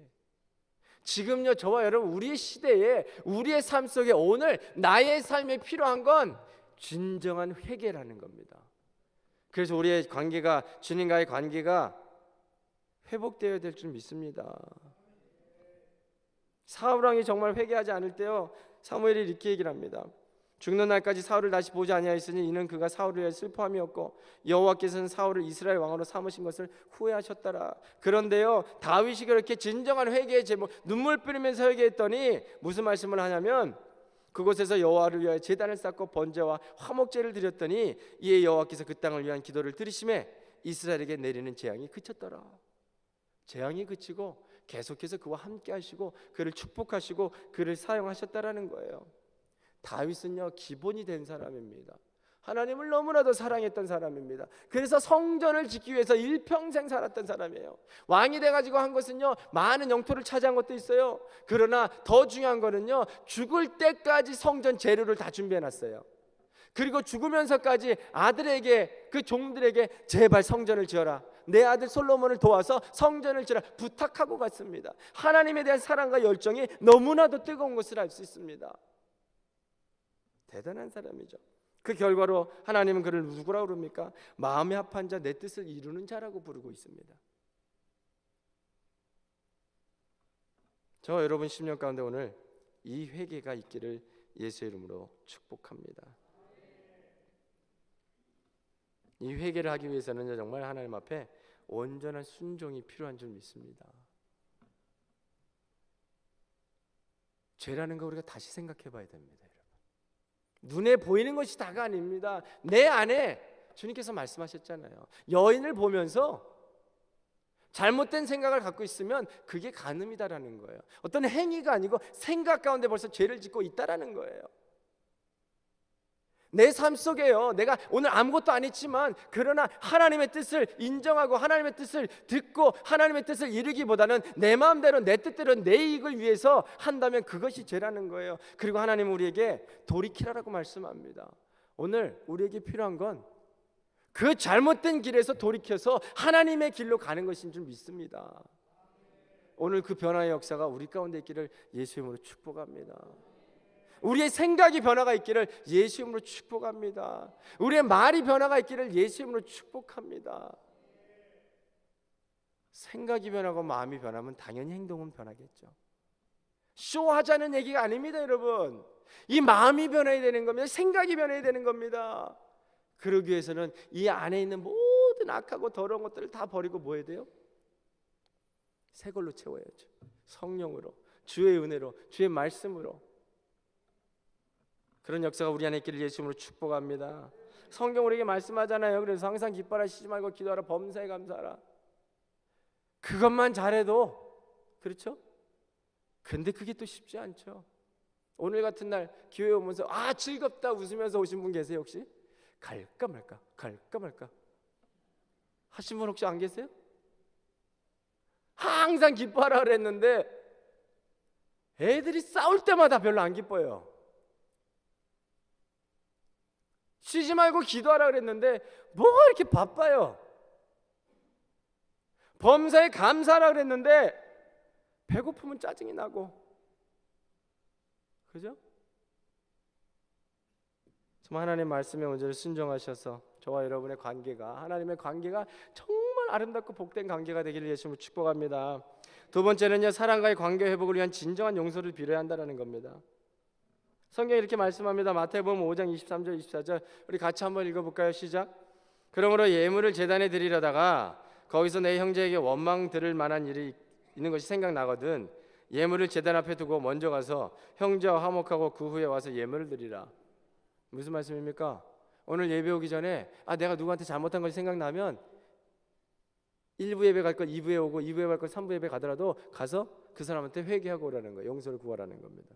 Speaker 1: 지금요 저와 여러분 우리의 시대에 우리의 삶 속에 오늘 나의 삶에 필요한 건 진정한 회개라는 겁니다. 그래서 우리의 관계가, 주님과의 관계가 회복되어야 될 줄 믿습니다. 사울 왕이 정말 회개하지 않을 때요 사무엘이 이렇게 얘기를 합니다. 죽는 날까지 사울을 다시 보지 아니하였으니 이는 그가 사울을 위해 슬퍼함이었고 여호와께서는 사울을 이스라엘 왕으로 삼으신 것을 후회하셨더라. 그런데요 다윗이 그렇게 진정한 회개의 제목, 눈물 뿌리면서 회개했더니 무슨 말씀을 하냐면, 그곳에서 여호와를 위하여 제단을 쌓고 번제와 화목제를 드렸더니 이에 여호와께서 그 땅을 위한 기도를 들으심에 이스라엘에게 내리는 재앙이 그쳤더라. 재앙이 그치고 계속해서 그와 함께 하시고 그를 축복하시고 그를 사용하셨다라는 거예요. 다윗은요 기본이 된 사람입니다. 하나님을 너무나도 사랑했던 사람입니다. 그래서 성전을 짓기 위해서 일평생 살았던 사람이에요. 왕이 돼가지고 한 것은요 많은 영토를 차지한 것도 있어요. 그러나 더 중요한 거는요 죽을 때까지 성전 재료를 다 준비해놨어요. 그리고 죽으면서까지 아들에게, 그 종들에게 제발 성전을 지어라, 내 아들 솔로몬을 도와서 성전을 지어라 부탁하고 갔습니다. 하나님에 대한 사랑과 열정이 너무나도 뜨거운 것을 알 수 있습니다. 대단한 사람이죠. 그 결과로 하나님은 그를 누구라고 부릅니까? 마음에 합한 자, 내 뜻을 이루는 자라고 부르고 있습니다. 저 여러분 10년 가운데 오늘 이 회개가 있기를 예수의 이름으로 축복합니다. 이 회개를 하기 위해서는 정말 하나님 앞에 온전한 순종이 필요한 줄 믿습니다. 죄라는 거 우리가 다시 생각해 봐야 됩니다. 여러분, 눈에 보이는 것이 다가 아닙니다. 내 안에 주님께서 말씀하셨잖아요. 여인을 보면서 잘못된 생각을 갖고 있으면 그게 간음이다라는 거예요. 어떤 행위가 아니고 생각 가운데 벌써 죄를 짓고 있다라는 거예요. 내 삶 속에요 내가 오늘 아무것도 안 했지만 그러나 하나님의 뜻을 인정하고 하나님의 뜻을 듣고 하나님의 뜻을 이루기보다는 내 마음대로 내 뜻대로 내 이익을 위해서 한다면 그것이 죄라는 거예요. 그리고 하나님은 우리에게 돌이키라라고 말씀합니다. 오늘 우리에게 필요한 건 그 잘못된 길에서 돌이켜서 하나님의 길로 가는 것인 줄 믿습니다. 오늘 그 변화의 역사가 우리 가운데 있기를 예수의 이름으로 축복합니다. 우리의 생각이 변화가 있기를 예수 이름으로 축복합니다. 우리의 말이 변화가 있기를 예수 이름으로 축복합니다. 생각이 변하고 마음이 변하면 당연히 행동은 변하겠죠. 쇼하자는 얘기가 아닙니다. 여러분, 이 마음이 변해야 되는 겁니다. 생각이 변해야 되는 겁니다. 그러기 위해서는 이 안에 있는 모든 악하고 더러운 것들을 다 버리고 뭐 해야 돼요? 새 걸로 채워야죠. 성령으로, 주의 은혜로, 주의 말씀으로. 그런 역사가 우리 안에 있기를 예수 이름으로 축복합니다. 성경 우리에게 말씀하잖아요. 그래서 항상 기뻐하라, 쉬지 말고 기도하라, 범사에 감사하라. 그것만 잘해도, 그렇죠? 근데 그게 또 쉽지 않죠. 오늘 같은 날 교회 오면서 즐겁다 웃으면서 오신 분 계세요? 혹시? 갈까 말까 갈까 말까 하신 분 혹시 안 계세요? 항상 기뻐하라 그랬는데 애들이 싸울 때마다 별로 안 기뻐요. 쉬지 말고 기도하라 그랬는데 뭐가 이렇게 바빠요. 범사에 감사하라 그랬는데 배고프면 짜증이 나고, 그죠? 정말 하나님의 말씀에 온전히 순종하셔서 저와 여러분의 관계가, 하나님의 관계가 정말 아름답고 복된 관계가 되기를 예수님으로 축복합니다. 두 번째는요, 사랑과의 관계 회복을 위한 진정한 용서를 빌어야 한다는 겁니다. 성경이 이렇게 말씀합니다. 마태복음 5장 23절 24절 우리 같이 한번 읽어볼까요? 시작. 그러므로 예물을 제단에 드리려다가 거기서 내 형제에게 원망 들을 만한 일이 있는 것이 생각나거든 예물을 제단 앞에 두고 먼저 가서 형제와 화목하고 그 후에 와서 예물을 드리라. 무슨 말씀입니까? 오늘 예배 오기 전에 내가 누구한테 잘못한 것이 생각나면 1부 예배 갈 것 2부에 오고 2부에 갈 것 3부 예배 가더라도 가서 그 사람한테 회개하고 오라는 거예요. 용서를 구하라는 겁니다.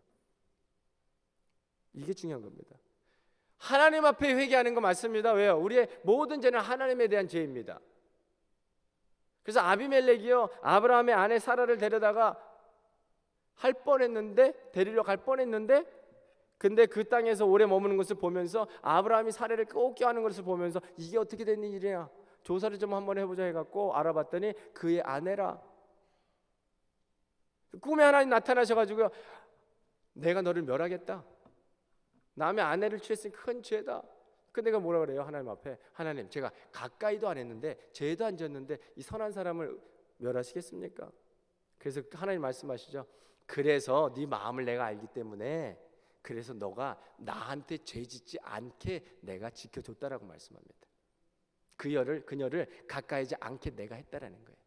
Speaker 1: 이게 중요한 겁니다. 하나님 앞에 회개하는 거 맞습니다. 왜요? 우리의 모든 죄는 하나님에 대한 죄입니다. 그래서 아비멜렉이요, 아브라함의 아내 사라를 데려다가 데리러 갈 뻔했는데, 근데 그 땅에서 오래 머무는 것을 보면서 아브라함이 사라를 꼭 껴안는 것을 보면서 이게 어떻게 된 일이냐, 조사를 좀 한번 해보자 해갖고 알아봤더니 그의 아내라. 꿈에 하나님 나타나셔가지고요, 내가 너를 멸하겠다. 남의 아내를 취했으니 큰 죄다. 근데 내가 뭐라 그래요? 하나님 앞에, 하나님, 제가 가까이도 안 했는데 죄도 안 지었는데 이 선한 사람을 멸하시겠습니까? 그래서 하나님 말씀하시죠. 그래서 네 마음을 내가 알기 때문에, 그래서 너가 나한테 죄 짓지 않게 내가 지켜줬다라고 말씀합니다. 그녀를 가까이지 않게 내가 했다라는 거예요.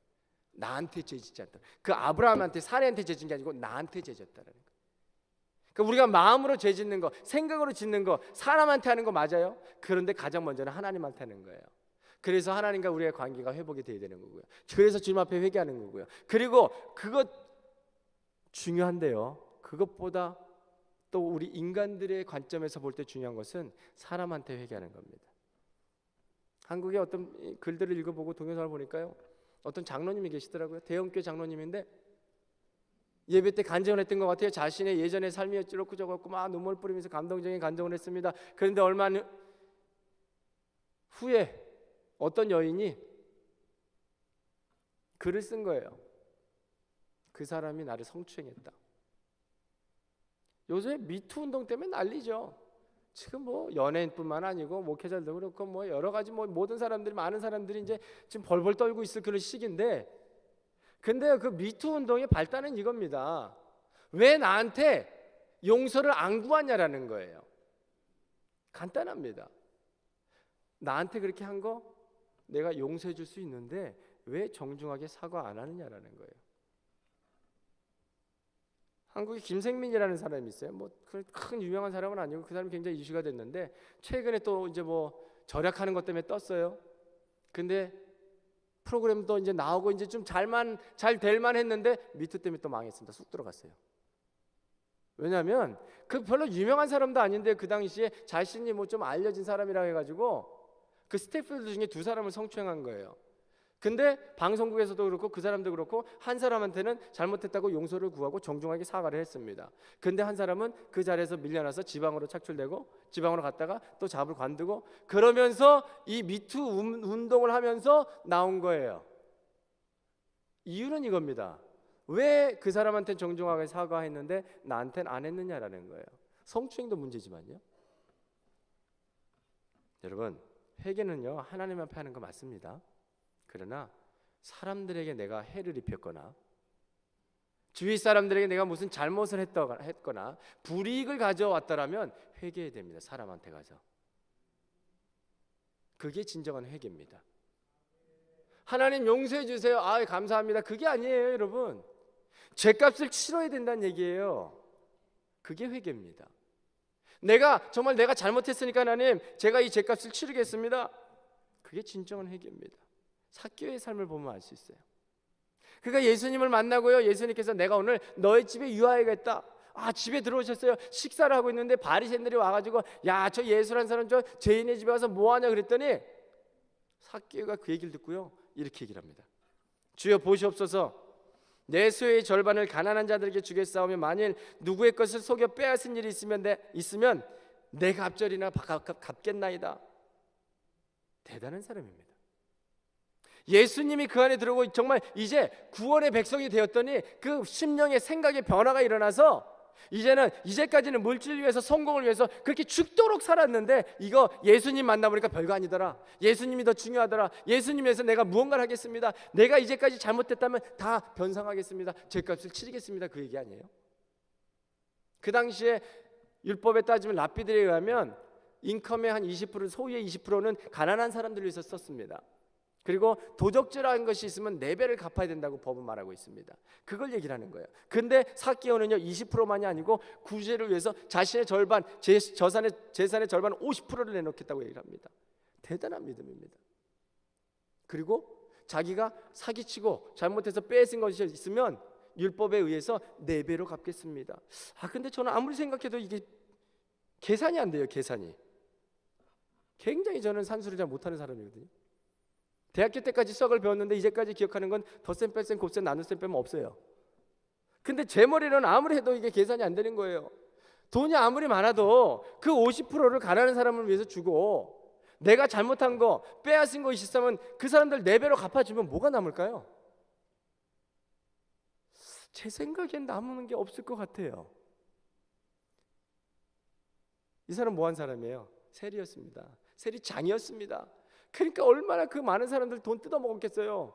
Speaker 1: 나한테 죄 짓지 않다. 그 아브라함한테, 사례한테 죄 짓는 게 아니고 나한테 죄 졌다라는 거예요. 그러니까 우리가 마음으로 죄 짓는 거, 생각으로 짓는 거, 사람한테 하는 거 맞아요. 그런데 가장 먼저는 하나님한테 하는 거예요. 그래서 하나님과 우리의 관계가 회복이 돼야 되는 거고요. 그래서 주님 앞에 회개하는 거고요. 그리고 그것 중요한데요, 그것보다 또 우리 인간들의 관점에서 볼 때 중요한 것은 사람한테 회개하는 겁니다. 한국의 어떤 글들을 읽어보고 동영상을 보니까요, 어떤 장로님이 계시더라고요. 대형교회 장로님인데 예배 때 간증을 했던 것 같아요. 자신의 예전의 삶이 어찌렇고 저렇고 막 눈물 뿌리면서 감동적인 간증을 했습니다. 그런데 얼마 후에 어떤 여인이 글을 쓴 거예요. 그 사람이 나를 성추행했다. 요새 미투 운동 때문에 난리죠. 지금 뭐 연예인뿐만 아니고 목회자들도 그렇고 뭐 여러 가지 모든 사람들이, 많은 사람들이 이제 지금 벌벌 떨고 있을 그런 시기인데, 근데 그 미투 운동의 발단은 이겁니다. 왜 나한테 용서를 안 구하냐라는 거예요. 간단합니다. 나한테 그렇게 한 거 내가 용서해 줄 수 있는데 왜 정중하게 사과 안 하느냐라는 거예요. 한국에 김생민이라는 사람이 있어요. 뭐 큰 유명한 사람은 아니고 그 사람이 굉장히 이슈가 됐는데, 최근에 또 이제 뭐 절약하는 것 때문에 떴어요. 근데 프로그램도 이제 나오고 이제 좀 잘 될만 했는데 미투 때문에 또 망했습니다. 쑥 들어갔어요. 왜냐하면 그 별로 유명한 사람도 아닌데 그 당시에 자신이 뭐 좀 알려진 사람이라고 해가지고 그 스태프들 중에 2사람을 성추행한 거예요. 근데 방송국에서도 그렇고 그 사람도 그렇고 한 사람한테는 잘못했다고 용서를 구하고 정중하게 사과를 했습니다. 근데 한 사람은 그 자리에서 밀려나서 지방으로 착출되고 지방으로 갔다가 또 잡을 관두고, 그러면서 이 미투 운동을 하면서 나온 거예요. 이유는 이겁니다. 왜 그 사람한테는 정중하게 사과했는데 나한테는 안 했느냐라는 거예요. 성추행도 문제지만요. 여러분, 회개는요 하나님 앞에 하는 거 맞습니다. 그러나 사람들에게 내가 해를 입혔거나 주위 사람들에게 내가 무슨 잘못을 했거나 불이익을 가져왔다라면 회개해야 됩니다. 사람한테 가서. 그게 진정한 회개입니다. 하나님 용서해 주세요. 감사합니다. 그게 아니에요, 여러분. 죄값을 치러야 된다는 얘기예요. 그게 회개입니다. 정말 내가 잘못했으니까 하나님, 제가 이 죄값을 치르겠습니다. 그게 진정한 회개입니다. 삭개의 삶을 보면 알 수 있어요. 그러니까 예수님을 만나고요, 예수님께서 내가 오늘 너의 집에 유하야겠다. 집에 들어오셨어요. 식사를 하고 있는데 바리새인들이 와가지고 야, 저 예수라는 사람 저 죄인의 집에 와서 뭐하냐 그랬더니 삭개가 그 얘기를 듣고요 이렇게 얘기를 합니다. 주여 보시옵소서, 내 수의 절반을 가난한 자들에게 주겠사오며 만일 누구의 것을 속여 빼앗은 일이 있으면 내가 앞절이나 갚겠나이다. 대단한 사람입니다. 예수님이 그 안에 들어오고 정말 이제 구원의 백성이 되었더니 그 심령의 생각의 변화가 일어나서 이제까지는 물질을 위해서, 성공을 위해서 그렇게 죽도록 살았는데, 이거 예수님 만나보니까 별거 아니더라. 예수님이 더 중요하더라. 예수님에서 내가 무언가를 하겠습니다. 내가 이제까지 잘못했다면 다 변상하겠습니다. 죄값을 치르겠습니다. 그 얘기 아니에요? 그 당시에 율법에 따지면 랍비들에 의하면 인컴의 한 20%, 소유의 20%는 가난한 사람들을 위해서 썼습니다. 그리고 도적질한 것이 있으면 4배를 갚아야 된다고 법은 말하고 있습니다. 그걸 얘기를 하는 거예요. 근데 삭개오는요 20%만이 아니고 구제를 위해서 자신의 절반, 재산의 절반 50%를 내놓겠다고 얘기를 합니다. 대단한 믿음입니다. 그리고 자기가 사기치고 잘못해서 뺏은 것이 있으면 율법에 의해서 4배로 갚겠습니다. 근데 저는 아무리 생각해도 이게 계산이 안 돼요. 계산이. 굉장히 저는 산수를 잘 못하는 사람이거든요. 대학교 때까지 수학을 배웠는데 이제까지 기억하는 건 덧셈, 뺄셈, 곱셈, 나눗셈 빼면 없어요. 근데 제 머리로는 아무리 해도 이게 계산이 안 되는 거예요. 돈이 아무리 많아도 그 50%를 가난한 사람을 위해서 주고 내가 잘못한 거, 빼앗은 거 있으면 그 사람들 4배로 갚아주면 뭐가 남을까요? 제 생각엔 남는 게 없을 것 같아요. 이 사람 뭐 한 사람이에요? 세리였습니다. 세리장이었습니다. 그러니까 얼마나 그 많은 사람들 돈 뜯어먹었겠어요.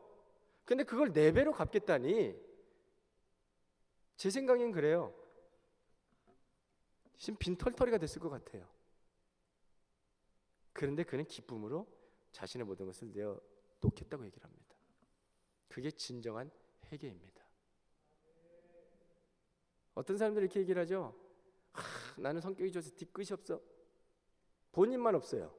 Speaker 1: 근데 그걸 4배로 갚겠다니, 제 생각엔 그래요. 지금 빈털터리가 됐을 것 같아요. 그런데 그는 기쁨으로 자신의 모든 것을 내어 놓겠다고 얘기를 합니다. 그게 진정한 회개입니다. 어떤 사람들이 이렇게 얘기를 하죠. 나는 성격이 좋아서 뒤끝이 없어. 본인만 없어요.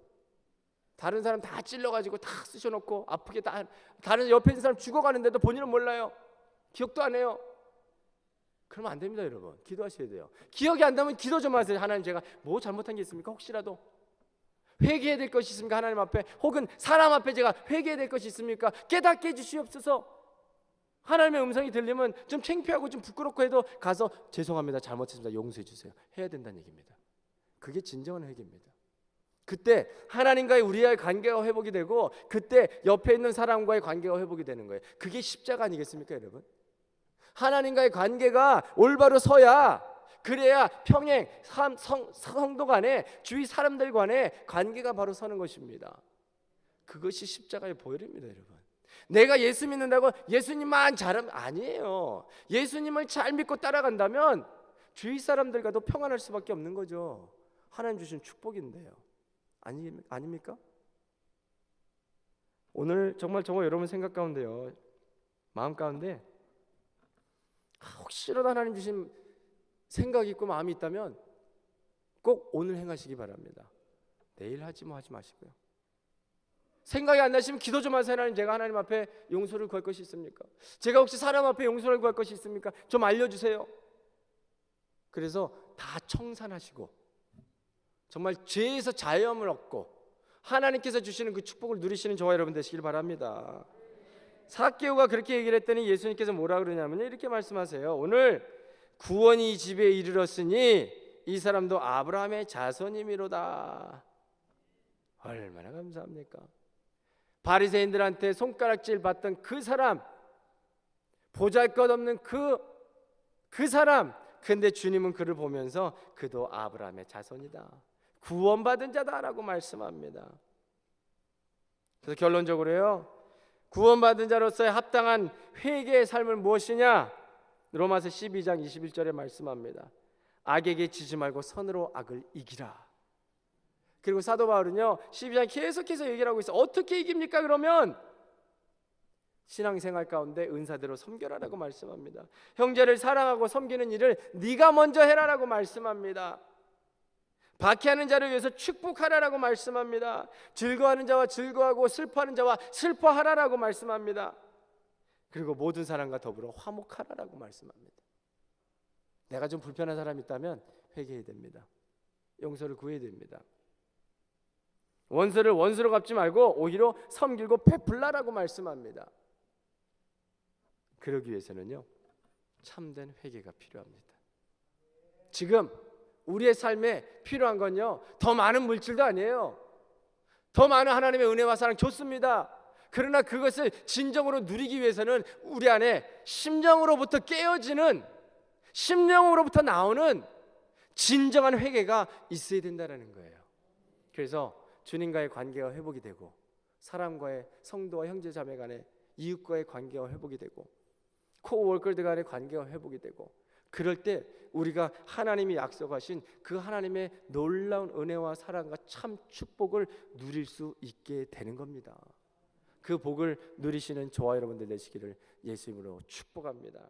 Speaker 1: 다른 사람 다 찔러가지고 다 쑤셔놓고 아프게 다른 옆에 있는 사람 죽어가는데도 본인은 몰라요. 기억도 안 해요. 그러면 안 됩니다, 여러분. 기도하셔야 돼요. 기억이 안 나면 기도 좀 하세요. 하나님, 제가 뭐 잘못한 게 있습니까? 혹시라도 회개해야 될 것이 있습니까? 하나님 앞에, 혹은 사람 앞에 제가 회개해야 될 것이 있습니까? 깨닫게 해주시옵소서. 하나님의 음성이 들리면 좀 창피하고 좀 부끄럽고 해도 가서 죄송합니다, 잘못했습니다, 용서해 주세요 해야 된다는 얘기입니다. 그게 진정한 회개입니다. 그때 하나님과의 우리와의 관계가 회복이 되고, 그때 옆에 있는 사람과의 관계가 회복이 되는 거예요. 그게 십자가 아니겠습니까, 여러분? 하나님과의 관계가 올바로 서야, 그래야 평행 성도 간에, 주위 사람들 간에 관계가 바로 서는 것입니다. 그것이 십자가의 보혈입니다, 여러분. 내가 예수 믿는다고 예수님만 잘하면 아니에요. 예수님을 잘 믿고 따라간다면 주위 사람들과도 평안할 수밖에 없는 거죠. 하나님 주신 축복인데요. 아닙니까? 오늘 정말 여러분 생각 가운데요, 마음 가운데 혹시라도 하나님 주신 생각이 있고 마음이 있다면 꼭 오늘 행하시기 바랍니다. 내일 하지 마시고요. 생각이 안 나시면 기도 좀 하세요. 하나님, 제가 하나님 앞에 용서를 구할 것이 있습니까? 제가 혹시 사람 앞에 용서를 구할 것이 있습니까? 좀 알려주세요. 그래서 다 청산하시고 정말 죄에서 자유함을 얻고 하나님께서 주시는 그 축복을 누리시는 저와 여러분 되시길 바랍니다. 삭개오가 그렇게 얘기를 했더니 예수님께서 뭐라 그러냐면 이렇게 말씀하세요. 오늘 구원이 이 집에 이르렀으니 이 사람도 아브라함의 자손이미로다. 얼마나 감사합니까? 바리새인들한테 손가락질 받던 그 사람, 보잘것없는 그 사람, 근데 주님은 그를 보면서 그도 아브라함의 자손이다, 구원받은 자다라고 말씀합니다. 그래서 결론적으로요, 구원받은 자로서의 합당한 회개의 삶은 무엇이냐? 로마서 12장 21절에 말씀합니다. 악에게 지지 말고 선으로 악을 이기라. 그리고 사도 바울은요 12장 계속해서 얘기를 하고 있어요. 어떻게 이깁니까? 그러면 신앙생활 가운데 은사대로 섬겨라라고 말씀합니다. 형제를 사랑하고 섬기는 일을 네가 먼저 해라라고 말씀합니다. 박해하는 자를 위해서 축복하라라고 말씀합니다. 즐거워하는 자와 즐거워하고 슬퍼하는 자와 슬퍼하라라고 말씀합니다. 그리고 모든 사람과 더불어 화목하라라고 말씀합니다. 내가 좀 불편한 사람이 있다면 회개해야 됩니다. 용서를 구해야 됩니다. 원수를 원수로 갚지 말고 오히려 섬기고 베풀라라고 말씀합니다. 그러기 위해서는요 참된 회개가 필요합니다. 지금 우리의 삶에 필요한 건요 더 많은 물질도 아니에요. 더 많은 하나님의 은혜와 사랑 좋습니다. 그러나 그것을 진정으로 누리기 위해서는 우리 안에 심령으로부터 깨어지는, 심령으로부터 나오는 진정한 회개가 있어야 된다는 거예요. 그래서 주님과의 관계가 회복이 되고, 사람과의, 성도와 형제 자매 간의, 이웃과의 관계가 회복이 되고, 코워커들 간의 관계가 회복이 되고, 그럴 때 우리가 하나님이 약속하신 그 하나님의 놀라운 은혜와 사랑과 참 축복을 누릴 수 있게 되는 겁니다. 그 복을 누리시는 저와 여러분들 되시기를 예수 이름으로 축복합니다.